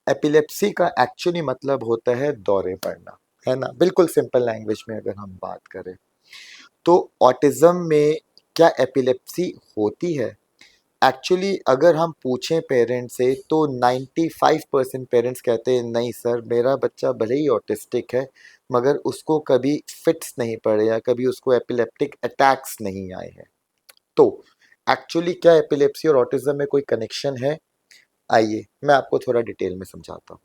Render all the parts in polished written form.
Epilepsy का actually मतलब होता है दौरे पड़ना, है ना? बिल्कुल सिंपल लैंग्वेज में अगर हम बात करें। तो ऑटिज़्म में क्या एपिलेप्सी होती है? एक्चुअली अगर हम पूछें पेरेंट्स से तो 95% पेरेंट्स कहते हैं नहीं सर, मेरा बच्चा भले ही ऑटिस्टिक है मगर उसको कभी फिट्स नहीं पड़े या कभी उसको एपिलेप्टिक अटैक्स नहीं आए हैं। तो एक्चुअली क्या एपिलेप्सी और ऑटिज्म में कोई कनेक्शन है? आइए मैं आपको थोड़ा डिटेल में समझाता हूँ।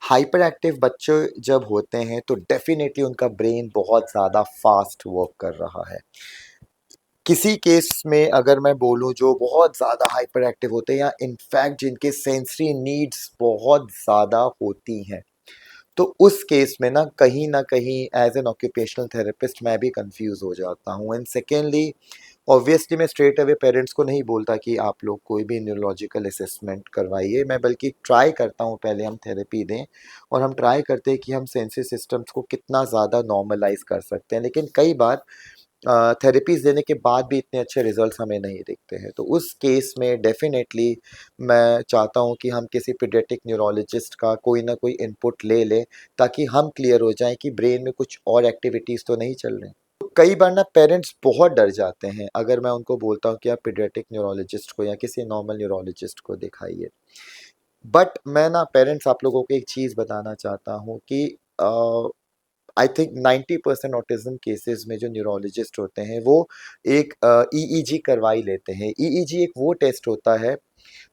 हाइपर एक्टिव बच्चे जब होते हैं तो डेफिनेटली उनका ब्रेन बहुत ज़्यादा फास्ट वर्क कर रहा है। किसी केस में अगर मैं बोलूँ जो बहुत ज़्यादा हाइपर एक्टिव होते हैं या इनफैक्ट जिनके सेंसरी नीड्स बहुत ज़्यादा होती हैं, तो उस केस में ना कहीं एज एन ऑक्यूपेशनल थेरेपिस्ट मैं भी कंफ्यूज हो जाता हूँ। एंड सेकेंडली ऑब्वियसली मैं स्ट्रेट अवे पेरेंट्स को नहीं बोलता कि आप लोग कोई भी न्यूरोलॉजिकल असेसमेंट करवाइए, मैं बल्कि ट्राई करता हूँ पहले हम थेरेपी दें और हम ट्राई करते हैं कि हम सेंसरी सिस्टम्स को कितना ज़्यादा नॉर्मलाइज कर सकते हैं। लेकिन कई बार थेरेपीज़ देने के बाद भी इतने अच्छे रिजल्ट्स हमें नहीं दिखते हैं, तो उस केस में डेफ़िनेटली मैं चाहता हूँ कि हम किसी पीडियाट्रिक न्यूरोलॉजिस्ट का कोई ना कोई इनपुट ले लें, ताकि हम क्लियर हो जाएँ कि ब्रेन में कुछ और एक्टिविटीज़ तो नहीं चल रही। तो कई बार ना पेरेंट्स बहुत डर जाते हैं, अगर मैं उनको बोलता हूँ कि आप पीडियाट्रिक न्यूरोलॉजिस्ट को या किसी नॉर्मल न्यूरोलॉजिस्ट को दिखाइए। बट मैं ना पेरेंट्स आप लोगों को एक चीज़ बताना चाहता हूँ कि अ आई थिंक 90% ऑटिज्म केसेस में जो न्यूरोलॉजिस्ट होते हैं वो एक ईईजी करवा ही लेते हैं। ईईजी एक वो टेस्ट होता है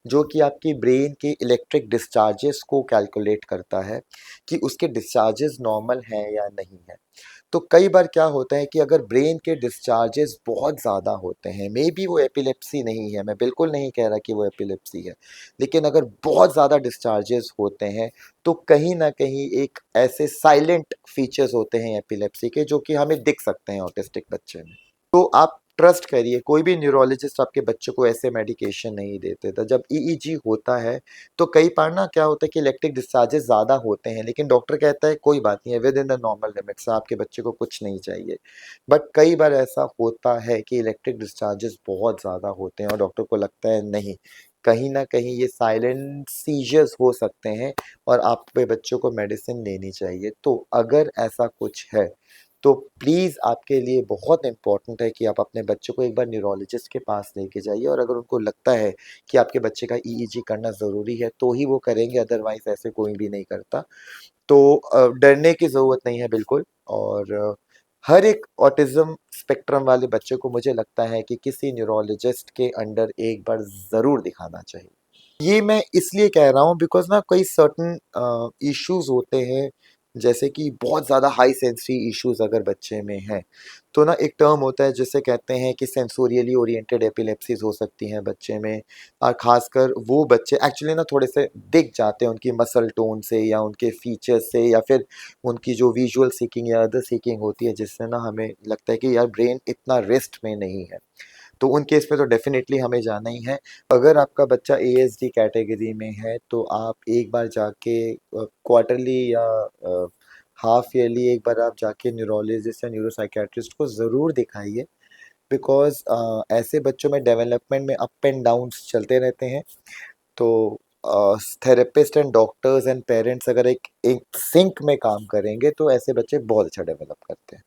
जो कि आपकी ब्रेन के इलेक्ट्रिक डिस्चार्जेस को कैलकुलेट करता है कि उसके डिस्चार्जेस नॉर्मल हैं या नहीं है। तो कई बार क्या होता है कि अगर ब्रेन के डिस्चार्जेस बहुत ज़्यादा होते हैं, मे बी वो एपिलेप्सी नहीं है, मैं बिल्कुल नहीं कह रहा कि वो एपिलेप्सी है, लेकिन अगर बहुत ज़्यादा डिस्चार्जेस होते हैं तो कहीं ना कहीं एक ऐसे साइलेंट फीचर्स होते हैं एपिलेप्सी के जो कि हमें दिख सकते हैं ऑटिस्टिक बच्चे में। तो आप ट्रस्ट करिए, कोई भी न्यूरोलॉजिस्ट आपके बच्चे को ऐसे मेडिकेशन नहीं देते था। जब ईईजी होता है तो कई बार ना क्या होता है कि इलेक्ट्रिक डिस्चार्जेस ज़्यादा होते हैं, लेकिन डॉक्टर कहता है कोई बात नहीं है, with in the normal limits, आपके बच्चे को कुछ नहीं चाहिए। बट कई बार ऐसा होता है कि इलेक्ट्रिक डिस्चार्जेस बहुत ज़्यादा होते हैं और डॉक्टर को लगता है नहीं, कहीं ना कहीं ये साइलेंट सीजर्स हो सकते हैं और आप पे बच्चों को मेडिसिन लेनी चाहिए। तो अगर ऐसा कुछ है तो प्लीज़ आपके लिए बहुत इम्पोर्टेंट है कि आप अपने बच्चे को एक बार न्यूरोलॉजिस्ट के पास लेके जाइए और अगर उनको लगता है कि आपके बच्चे का ईईजी करना ज़रूरी है तो ही वो करेंगे, अदरवाइज़ ऐसे कोई भी नहीं करता। तो डरने की ज़रूरत नहीं है बिल्कुल। और हर एक ऑटिज़्म स्पेक्ट्रम वाले बच्चे को मुझे लगता है कि किसी न्यूरोलॉजिस्ट के अंडर एक बार ज़रूर दिखाना चाहिए। ये मैं इसलिए कह रहा हूँ बिकॉज़ ना कई सर्टेन इश्यूज़ होते हैं, जैसे कि बहुत ज़्यादा हाई सेंसरी इश्यूज़ अगर बच्चे में हैं, तो ना एक टर्म होता है जिसे कहते हैं कि सेंसोरियली ओरिएंटेड एपिलेप्सीज़ हो सकती हैं बच्चे में। और ख़ासकर वो बच्चे एक्चुअली ना थोड़े से दिख जाते हैं उनकी मसल टोन से या उनके फीचर्स से या फिर उनकी जो विजुअल सीकिंग या अदर सीकिंग होती है, जिससे ना हमें लगता है कि यार ब्रेन इतना रेस्ट में नहीं है। तो उन केस में तो डेफ़िनेटली हमें जाना ही है। अगर आपका बच्चा एएसडी कैटेगरी में है तो आप एक बार जाके क्वार्टरली या हाफ ईयरली एक बार आप जाके न्यूरोलॉजिस्ट या न्यूरो साइकियाट्रिस्ट को ज़रूर दिखाइए। बिकॉज़ ऐसे बच्चों में डेवलपमेंट में अप एंड डाउन्स चलते रहते हैं। तो therapist and doctors and parents अगर एक एक सिंक में काम करेंगे तो ऐसे बच्चे बहुत अच्छा डेवलप करते हैं।